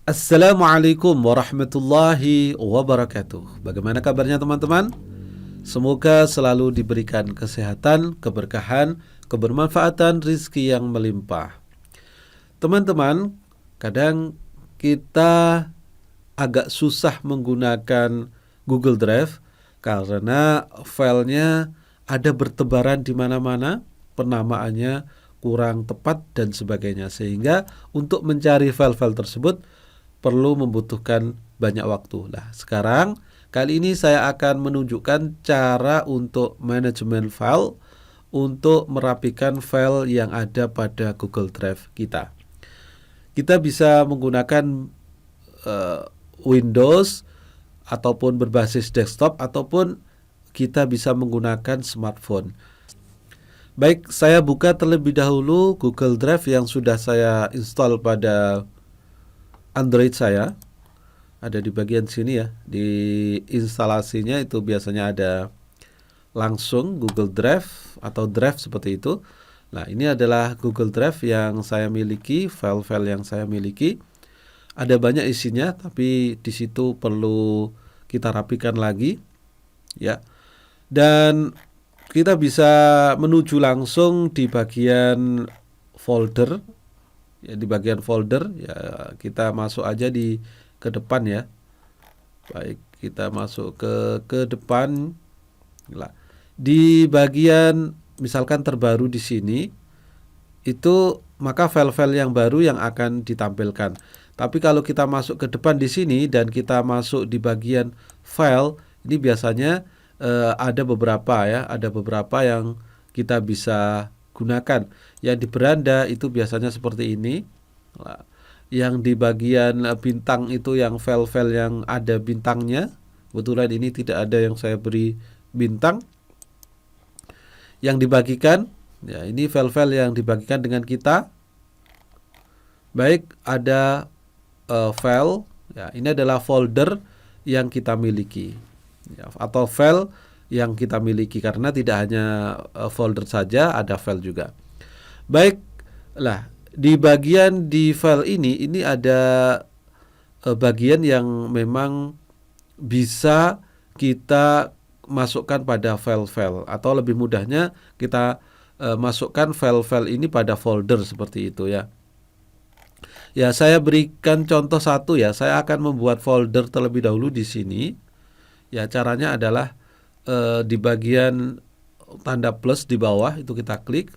Assalamualaikum warahmatullahi wabarakatuh. Bagaimana kabarnya teman-teman? Semoga selalu diberikan kesehatan, keberkahan, kebermanfaatan, rizki yang melimpah. Teman-teman, kadang kita agak susah menggunakan Google Drive karena filenya ada bertebaran di mana-mana, penamaannya kurang tepat dan sebagainya. Sehingga untuk mencari file-file tersebut perlu membutuhkan banyak waktu. Nah, sekarang kali ini saya akan menunjukkan cara untuk manajemen file untuk merapikan file yang ada pada Google Drive kita. Kita bisa menggunakan uh, Windows ataupun berbasis desktop ataupun kita bisa menggunakan smartphone. Baik, saya buka terlebih dahulu Google Drive yang sudah saya install pada Android saya. Ada di bagian sini ya. Di instalasinya itu biasanya ada langsung Google Drive atau Drive seperti itu. Nah, ini adalah Google Drive yang saya miliki, file-file yang saya miliki. Ada banyak isinya, tapi di situ perlu kita rapikan lagi, ya. Dan kita bisa menuju langsung di bagian folder, ya, di bagian folder, ya kita masuk aja di ke depan ya. Baik, kita masuk ke depan. Lah, di bagian misalkan terbaru di sini itu maka file-file yang baru yang akan ditampilkan. Tapi kalau kita masuk ke depan di sini dan kita masuk di bagian file, ini biasanya ada beberapa ya, ada beberapa yang kita bisa gunakan. Yang di beranda itu biasanya seperti ini. Nah, yang di bagian bintang itu yang file-file yang ada bintangnya. Kebetulan ini tidak ada yang saya beri bintang. Yang dibagikan, ya ini file-file yang dibagikan dengan kita. Baik, ada file, ya ini adalah folder yang kita miliki, ya, atau file yang kita miliki karena tidak hanya folder saja, ada file juga. Baik, lah di bagian di file ini ada bagian yang memang bisa kita masukkan pada file-file atau lebih mudahnya kita masukkan file-file ini pada folder seperti itu ya. Ya, saya berikan contoh satu ya. Saya akan membuat folder terlebih dahulu di sini. Ya, caranya adalah di bagian tanda plus di bawah itu kita klik.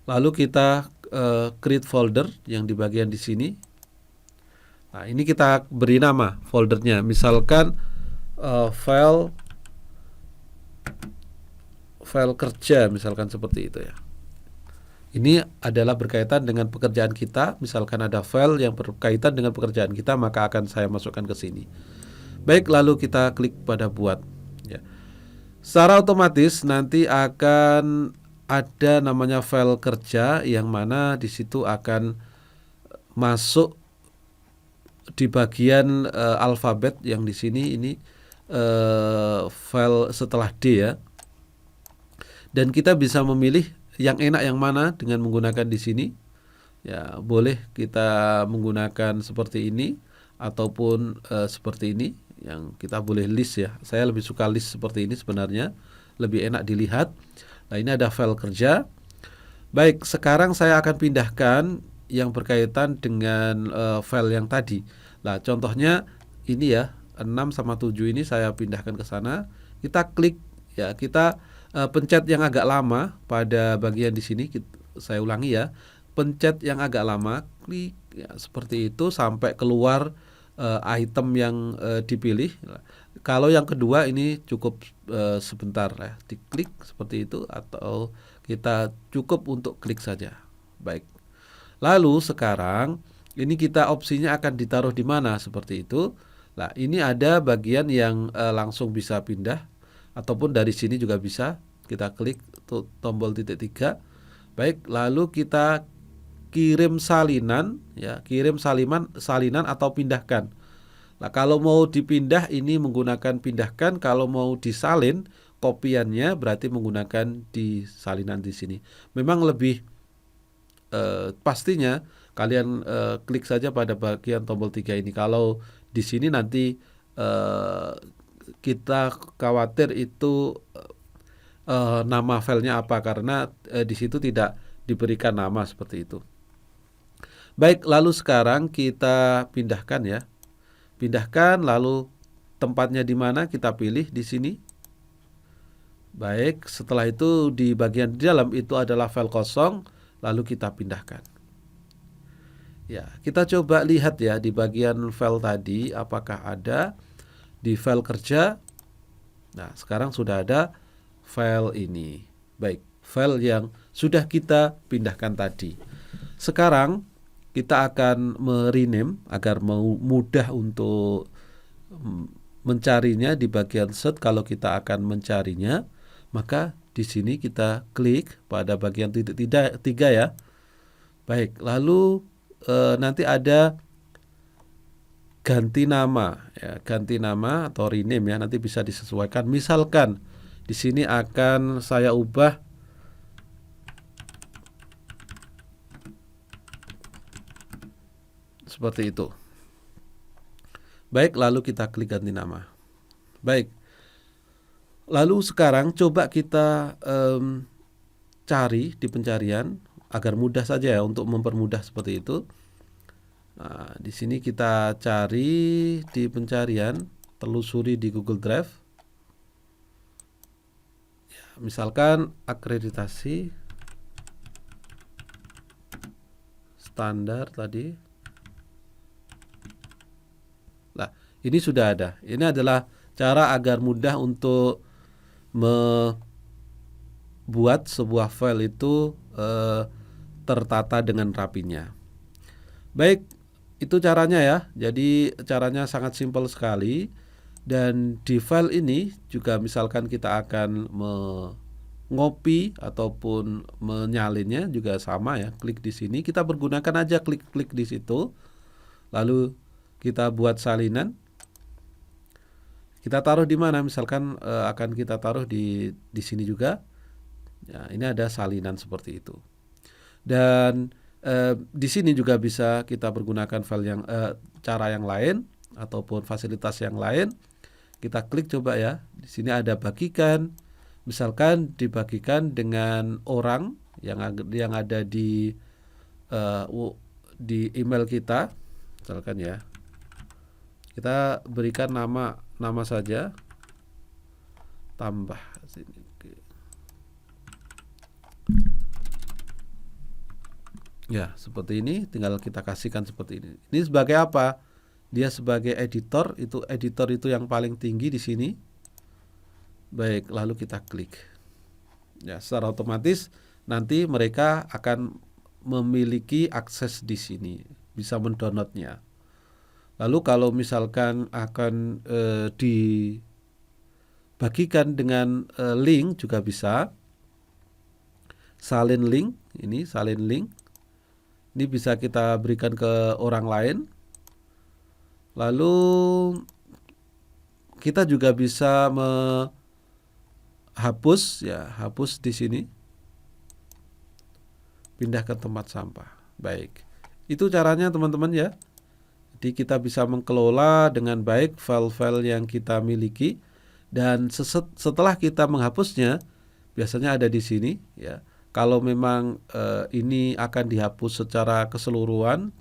Lalu kita create folder yang di bagian di sini. Nah, ini kita beri nama foldernya. Misalkan file kerja misalkan seperti itu ya. Ini adalah berkaitan dengan pekerjaan kita. Misalkan ada file yang berkaitan dengan pekerjaan kita, maka akan saya masukkan ke sini. Baik, lalu kita klik pada buat. Ya. Secara otomatis nanti akan ada namanya file kerja yang mana di situ akan masuk di bagian alfabet yang di sini ini file setelah D ya. Dan kita bisa memilih yang enak yang mana dengan menggunakan di sini. Ya, boleh kita menggunakan seperti ini ataupun seperti ini yang kita boleh list ya. Saya lebih suka list seperti ini sebenarnya, lebih enak dilihat. Nah, ini ada file kerja. Baik, sekarang saya akan pindahkan yang berkaitan dengan file yang tadi. Nah, contohnya ini ya, 6 sama 7 ini saya pindahkan ke sana. Kita klik ya, kita pencet yang agak lama pada bagian di sini. Saya ulangi ya, pencet yang agak lama, klik ya, seperti itu sampai keluar item yang dipilih. Kalau yang kedua ini cukup sebentar ya, diklik seperti itu atau kita cukup untuk klik saja. Baik. Lalu sekarang ini kita opsinya akan ditaruh di mana seperti itu. Nah, ini ada bagian yang langsung bisa pindah ataupun dari sini juga bisa. Kita klik tombol titik 3. Baik, lalu kita kirim salinan ya, kirim salinan atau pindahkan. Nah, kalau mau dipindah ini menggunakan pindahkan, kalau mau disalin kopiannya berarti menggunakan di salinan di sini. Memang lebih pastinya Kalian klik saja pada bagian tombol 3 ini. Kalau di sini nanti kita khawatir itu nama filenya apa, karena di situ tidak diberikan nama seperti itu. Baik, lalu sekarang kita pindahkan ya. Pindahkan, lalu tempatnya di mana kita pilih di sini. Baik, setelah itu di bagian di dalam itu adalah file kosong, lalu kita pindahkan. Ya, kita coba lihat ya di bagian file tadi apakah ada di file kerja. Nah, sekarang sudah ada file ini. Baik, file yang sudah kita pindahkan tadi. Sekarang kita akan merename agar mudah untuk mencarinya di bagian search. Kalau kita akan mencarinya, maka di sini kita klik pada bagian titik 3 ya. Baik, lalu nanti ada ganti nama ya, ganti nama atau rename ya, nanti bisa disesuaikan. Misalkan di sini akan saya ubah seperti itu. Baik, lalu kita klik ganti nama. Baik, lalu sekarang coba kita cari di pencarian agar mudah saja ya, untuk mempermudah seperti itu. Nah, di sini kita cari di pencarian, telusuri di Google Drive. Ya, misalkan akreditasi standar tadi. Nah, ini sudah ada. Ini adalah cara agar mudah untuk membuat sebuah file itu tertata dengan rapinya. Baik, itu caranya ya. Jadi caranya sangat simpel sekali. Dan di file ini juga misalkan kita akan ngopi ataupun menyalinnya juga sama ya. Klik di sini, kita pergunakan aja klik-klik di situ. Lalu kita buat salinan. Kita taruh di mana? Misalkan akan kita taruh di sini juga. Ya, ini ada salinan seperti itu. Dan di sini juga bisa kita pergunakan file yang cara yang lain ataupun fasilitas yang lain. Kita klik coba ya. Di sini ada bagikan. Misalkan dibagikan dengan orang yang ada di email kita. Misalkan ya. Kita berikan nama saja. Tambah sini. Ya, seperti ini, tinggal kita kasihkan seperti ini. Ini sebagai apa? Dia sebagai editor, itu editor itu yang paling tinggi di sini. Baik, lalu kita klik. Ya, secara otomatis nanti mereka akan memiliki akses di sini, bisa mendownloadnya. Lalu kalau misalkan akan dibagikan dengan link juga bisa. Salin link, ini salin link. Ini bisa kita berikan ke orang lain. Lalu kita juga bisa menghapus ya, hapus di sini. Pindah ke tempat sampah. Baik. Itu caranya teman-teman ya. Jadi kita bisa mengelola dengan baik file-file yang kita miliki, dan setelah kita menghapusnya biasanya ada di sini ya. Kalau memang ini akan dihapus secara keseluruhan,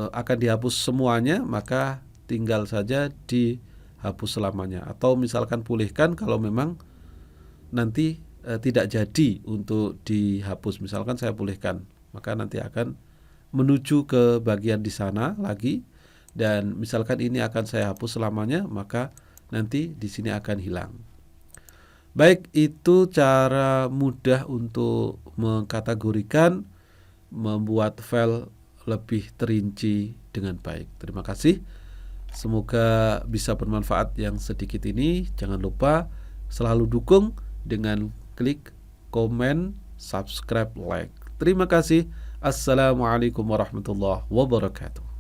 akan dihapus semuanya, maka tinggal saja dihapus selamanya. Atau misalkan pulihkan kalau memang nanti tidak jadi untuk dihapus. Misalkan saya pulihkan, maka nanti akan menuju ke bagian di sana lagi. Dan misalkan ini akan saya hapus selamanya, maka nanti di sini akan hilang. Baik, itu cara mudah untuk mengkategorikan, membuat file lebih terinci dengan baik. Terima kasih. Semoga bisa bermanfaat yang sedikit ini. Jangan lupa selalu dukung dengan klik komen, subscribe, like. Terima kasih. Assalamualaikum warahmatullahi wabarakatuh.